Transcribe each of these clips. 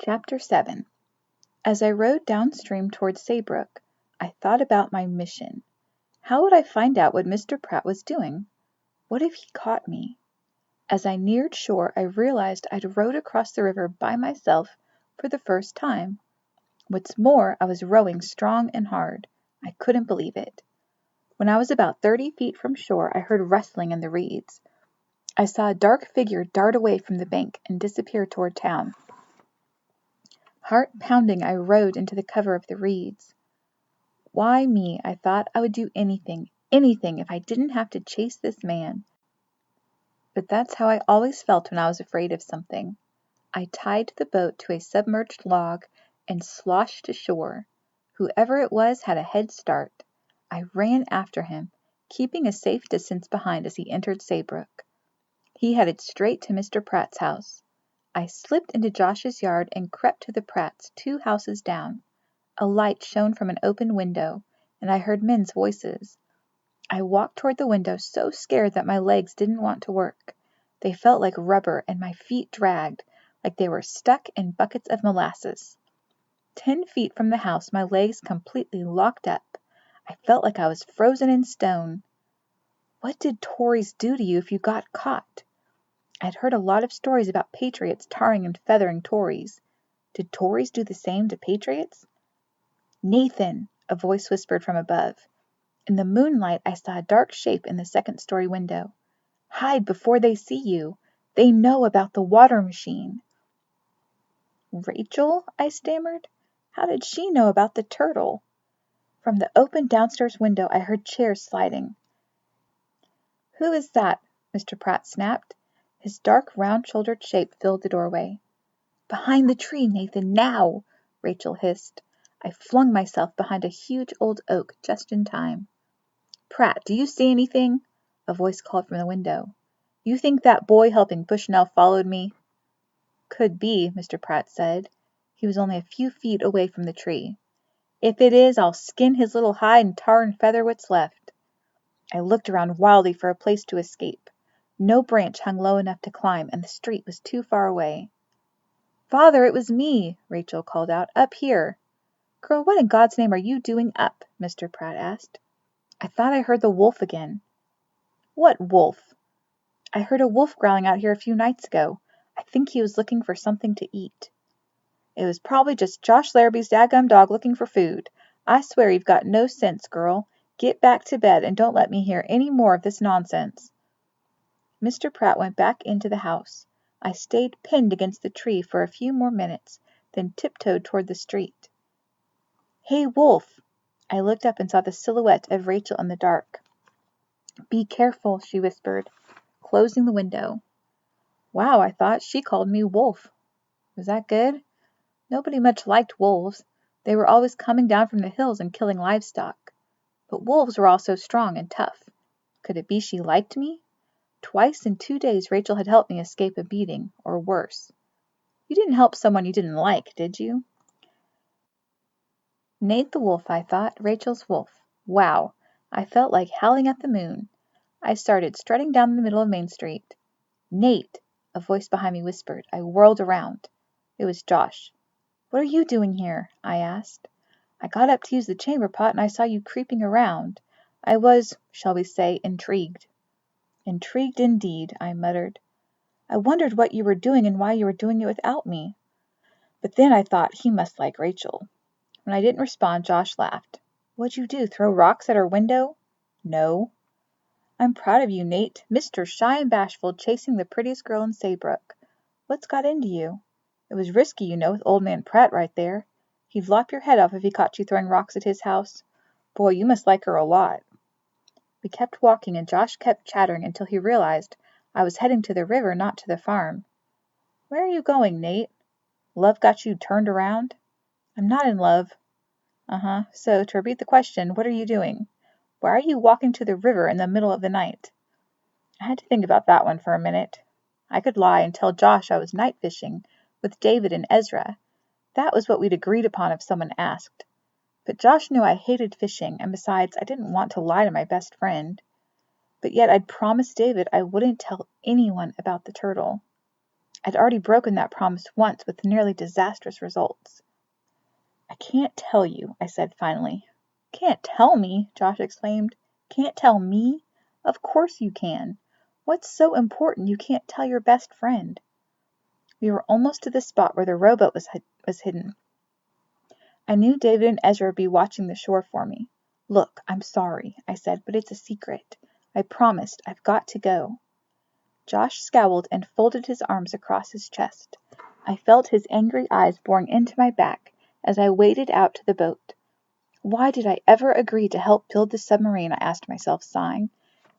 Chapter 7. As I rowed downstream towards Saybrook, I thought about my mission. How would I find out what Mr. Pratt was doing? What if he caught me? As I neared shore, I realized I'd rowed across the river by myself for the first time. What's more, I was rowing strong and hard. I couldn't believe it. When I was about 30 feet from shore, I heard rustling in the reeds. I saw a dark figure dart away from the bank and disappear toward town. Heart pounding, I rowed into the cover of the reeds. Why me? I thought. I would do anything if I didn't have to chase this man. But that's how I always felt when I was afraid of something. I tied the boat to a submerged log and sloshed to shore. Whoever it was had a head start. I ran after him, keeping a safe distance behind as he entered Saybrook. He headed straight to Mr. Pratt's house. I slipped into Josh's yard and crept to the Pratts, 2 houses down. A light shone from an open window, and I heard men's voices. I walked toward the window so scared that my legs didn't want to work. They felt like rubber, and my feet dragged, like they were stuck in buckets of molasses. 10 feet from the house, my legs completely locked up. I felt like I was frozen in stone. What did Tories do to you if you got caught? I'd heard a lot of stories about patriots tarring and feathering Tories. Did Tories do the same to patriots? "Nathan!" a voice whispered from above. In the moonlight I saw a dark shape in the second-story window. "Hide before they see you. They know about the water machine." "Rachel?" I stammered. "How did she know about the turtle?" From the open downstairs window I heard chairs sliding. "Who is that?" Mr. Pratt snapped. His dark, round-shouldered shape filled the doorway. "Behind the tree, Nathan, now!" Rachel hissed. I flung myself behind a huge old oak just in time. "Pratt, do you see anything?" a voice called from the window. "You think that boy helping Bushnell followed me?" "Could be," Mr. Pratt said. He was only a few feet away from the tree. "If it is, I'll skin his little hide and tar and feather what's left." I looked around wildly for a place to escape. No branch hung low enough to climb, and the street was too far away. "Father, it was me!" Rachel called out. "Up here!" "Girl, what in God's name are you doing up?" Mr. Pratt asked. "I thought I heard the wolf again." "What wolf?" "I heard a wolf growling out here a few nights ago. I think he was looking for something to eat." "It was probably just Josh Larrabee's dadgum dog looking for food. I swear you've got no sense, girl. Get back to bed and don't let me hear any more of this nonsense." Mr. Pratt went back into the house. I stayed pinned against the tree for a few more minutes, then tiptoed toward the street. "Hey, Wolf!" I looked up and saw the silhouette of Rachel in the dark. "Be careful," she whispered, closing the window. Wow, I thought, she called me Wolf. Was that good? Nobody much liked wolves. They were always coming down from the hills and killing livestock. But wolves were also strong and tough. Could it be she liked me? Twice in 2 days Rachel had helped me escape a beating, or worse. You didn't help someone you didn't like, did you? Nate the wolf, I thought. Rachel's wolf. Wow. I felt like howling at the moon. I started strutting down the middle of Main Street. "Nate!" a voice behind me whispered. I whirled around. It was Josh. "What are you doing here?" I asked. "I got up to use the chamber pot and I saw you creeping around. I was, shall we say, intrigued." "Intrigued indeed," I muttered. "I wondered what you were doing and why you were doing it without me." But then I thought he must like Rachel. When I didn't respond, Josh laughed. "What'd you do, throw rocks at her window?" "No." "I'm proud of you, Nate. Mr. Shy and Bashful chasing the prettiest girl in Saybrook. What's got into you? It was risky, you know, with old man Pratt right there. He'd lop your head off if he caught you throwing rocks at his house. Boy, you must like her a lot." We kept walking, and Josh kept chattering until he realized I was heading to the river, not to the farm. "Where are you going, Nate? Love got you turned around?" "I'm not in love." "Uh-huh. So, to repeat the question, what are you doing? Why are you walking to the river in the middle of the night?" I had to think about that one for a minute. I could lie and tell Josh I was night fishing with David and Ezra. That was what we'd agreed upon if someone asked. But Josh knew I hated fishing, and besides, I didn't want to lie to my best friend. But yet I'd promised David I wouldn't tell anyone about the turtle. I'd already broken that promise once with nearly disastrous results. I can't tell you, I said finally. Can't tell me? Josh exclaimed. Can't tell me? Of course you can. What's so important you can't tell your best friend? We were almost to the spot where the rowboat was hidden. I knew David and Ezra would be watching the shore for me. Look, I'm sorry, I said, but it's a secret. I promised. I've got to go. Josh scowled and folded his arms across his chest. I felt his angry eyes boring into my back as I waded out to the boat. Why did I ever agree to help build the submarine? I asked myself, sighing.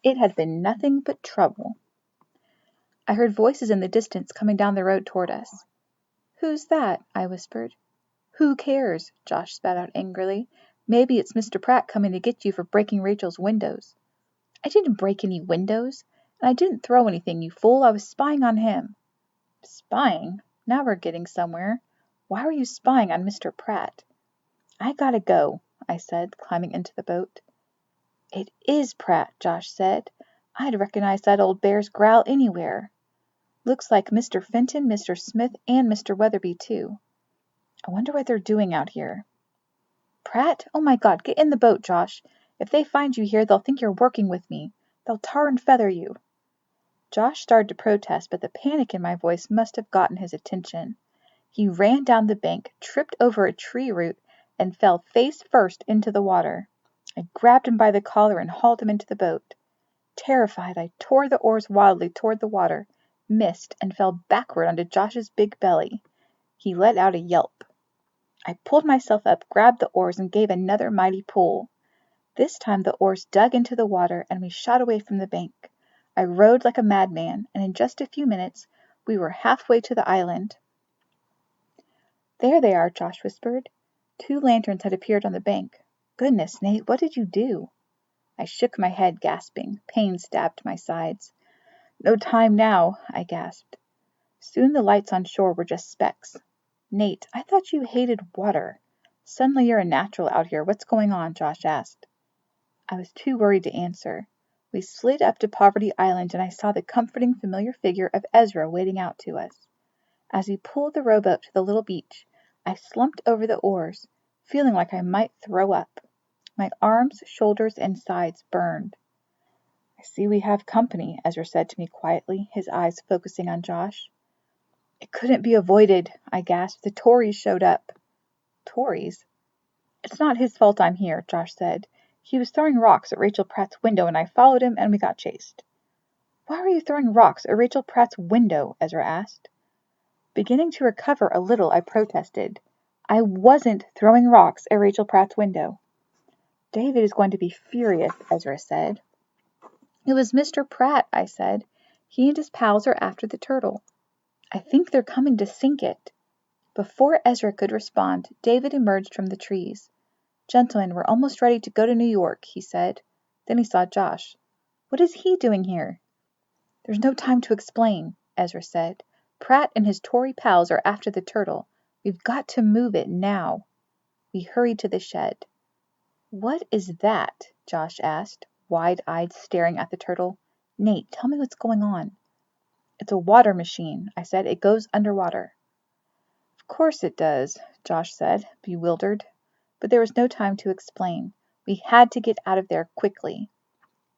It had been nothing but trouble. I heard voices in the distance coming down the road toward us. Who's that? I whispered. Who cares? Josh spat out angrily. Maybe it's Mr. Pratt coming to get you for breaking Rachel's windows. I didn't break any windows, and I didn't throw anything, you fool. I was spying on him. Spying? Now we're getting somewhere. Why were you spying on Mr. Pratt? I gotta go, I said, climbing into the boat. It is Pratt, Josh said. I'd recognize that old bear's growl anywhere. Looks like Mr. Fenton, Mr. Smith, and Mr. Weatherby, too. I wonder what they're doing out here. Pratt? Oh my God, get in the boat, Josh. If they find you here, they'll think you're working with me. They'll tar and feather you. Josh started to protest, but the panic in my voice must have gotten his attention. He ran down the bank, tripped over a tree root, and fell face first into the water. I grabbed him by the collar and hauled him into the boat. Terrified, I tore the oars wildly toward the water, missed, and fell backward onto Josh's big belly. He let out a yelp. I pulled myself up, grabbed the oars, and gave another mighty pull. This time the oars dug into the water, and we shot away from the bank. I rowed like a madman, and in just a few minutes we were halfway to the island. There they are, Josh whispered. 2 lanterns had appeared on the bank. Goodness, Nate, what did you do? I shook my head, gasping. Pain stabbed my sides. No time now, I gasped. Soon the lights on shore were just specks. Nate, I thought you hated water. Suddenly you're a natural out here. What's going on? Josh asked. I was too worried to answer. We slid up to Poverty Island, and I saw the comforting, familiar figure of Ezra wading out to us. As we pulled the rowboat to the little beach, I slumped over the oars, feeling like I might throw up. My arms, shoulders, and sides burned. I see we have company, Ezra said to me quietly, his eyes focusing on Josh. It couldn't be avoided, I gasped. The Tories showed up. Tories? It's not his fault I'm here, Josh said. He was throwing rocks at Rachel Pratt's window, and I followed him, and we got chased. Why were you throwing rocks at Rachel Pratt's window? Ezra asked. Beginning to recover a little, I protested. I wasn't throwing rocks at Rachel Pratt's window. David is going to be furious, Ezra said. It was Mr. Pratt, I said. He and his pals are after the turtle. I think they're coming to sink it. Before Ezra could respond, David emerged from the trees. Gentlemen, we're almost ready to go to New York, he said. Then he saw Josh. What is he doing here? There's no time to explain, Ezra said. Pratt and his Tory pals are after the turtle. We've got to move it now. We hurried to the shed. What is that? Josh asked, wide-eyed, staring at the turtle. Nate, tell me what's going on. It's a water machine, I said. It goes underwater. Of course it does, Josh said, bewildered. But there was no time to explain. We had to get out of there quickly.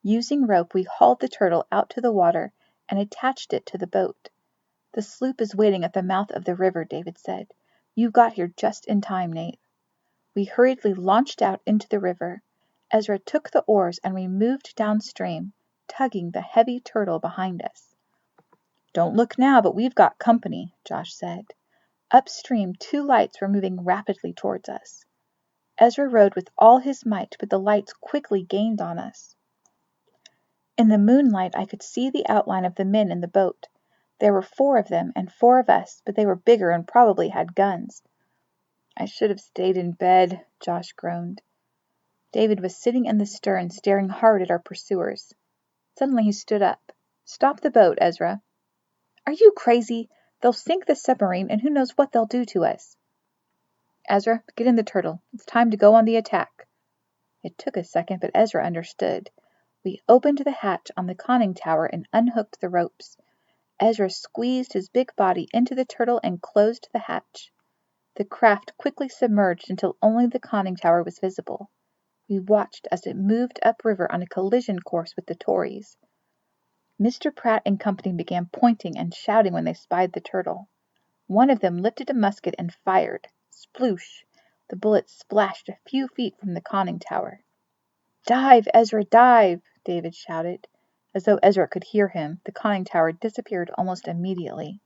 Using rope, we hauled the turtle out to the water and attached it to the boat. The sloop is waiting at the mouth of the river, David said. You got here just in time, Nate. We hurriedly launched out into the river. Ezra took the oars and we moved downstream, tugging the heavy turtle behind us. Don't look now, but we've got company, Josh said. Upstream, 2 lights were moving rapidly towards us. Ezra rowed with all his might, but the lights quickly gained on us. In the moonlight, I could see the outline of the men in the boat. There were 4 of them and 4 of us, but they were bigger and probably had guns. I should have stayed in bed, Josh groaned. David was sitting in the stern, staring hard at our pursuers. Suddenly he stood up. Stop the boat, Ezra. Are you crazy? They'll sink the submarine, and who knows what they'll do to us. Ezra, get in the turtle. It's time to go on the attack. It took a second, but Ezra understood. We opened the hatch on the conning tower and unhooked the ropes. Ezra squeezed his big body into the turtle and closed the hatch. The craft quickly submerged until only the conning tower was visible. We watched as it moved upriver on a collision course with the Tories. Mr. Pratt and company began pointing and shouting when they spied the turtle. One of them lifted a musket and fired. Sploosh! The bullet splashed a few feet from the conning tower. "Dive, Ezra, dive!" David shouted. As though Ezra could hear him, the conning tower disappeared almost immediately.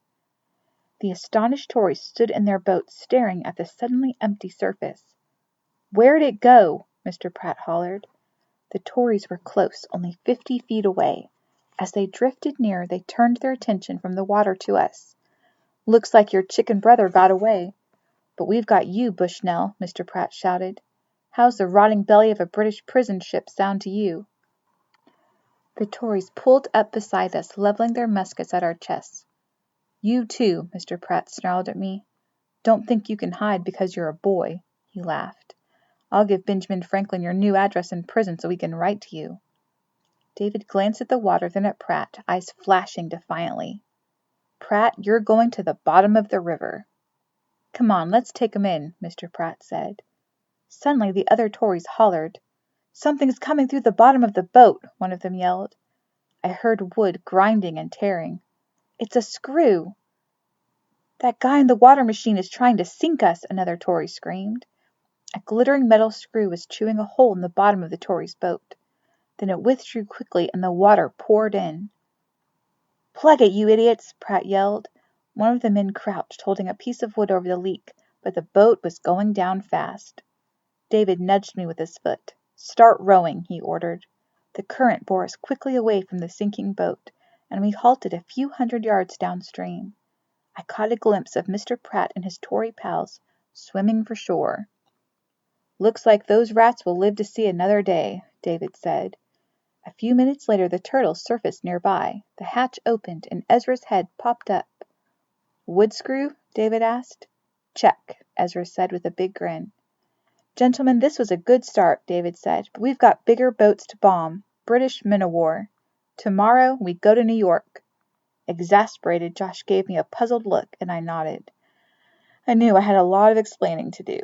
The astonished Tories stood in their boat staring at the suddenly empty surface. "Where'd it go?" Mr. Pratt hollered. The Tories were close, only 50 feet away. As they drifted near, they turned their attention from the water to us. "Looks like your chicken brother got away. But we've got you, Bushnell," Mr. Pratt shouted. "How's the rotting belly of a British prison ship sound to you?" The Tories pulled up beside us, leveling their muskets at our chests. "You too," Mr. Pratt snarled at me. "Don't think you can hide because you're a boy." He laughed. "I'll give Benjamin Franklin your new address in prison so he can write to you." David glanced at the water, then at Pratt, eyes flashing defiantly. "Pratt, you're going to the bottom of the river." "Come on, let's take 'em in," Mr. Pratt said. Suddenly the other Tories hollered. "Something's coming through the bottom of the boat," one of them yelled. I heard wood grinding and tearing. "It's a screw." "That guy in the water machine is trying to sink us," another Tory screamed. A glittering metal screw was chewing a hole in the bottom of the Tory's boat. Then it withdrew quickly and the water poured in. "Plug it, you idiots!" Pratt yelled. One of the men crouched, holding a piece of wood over the leak, but the boat was going down fast. David nudged me with his foot. "Start rowing," he ordered. The current bore us quickly away from the sinking boat, and we halted a few hundred yards downstream. I caught a glimpse of Mr. Pratt and his Tory pals swimming for shore. "Looks like those rats will live to see another day," David said. A few minutes later the turtle surfaced nearby. The hatch opened, and Ezra's head popped up. "Wood screw?" David asked. "Check," Ezra said with a big grin. "Gentlemen, this was a good start," David said, "but we've got bigger boats to bomb. British men-o-war. Tomorrow we go to New York." Exasperated, Josh gave me a puzzled look, and I nodded. I knew I had a lot of explaining to do.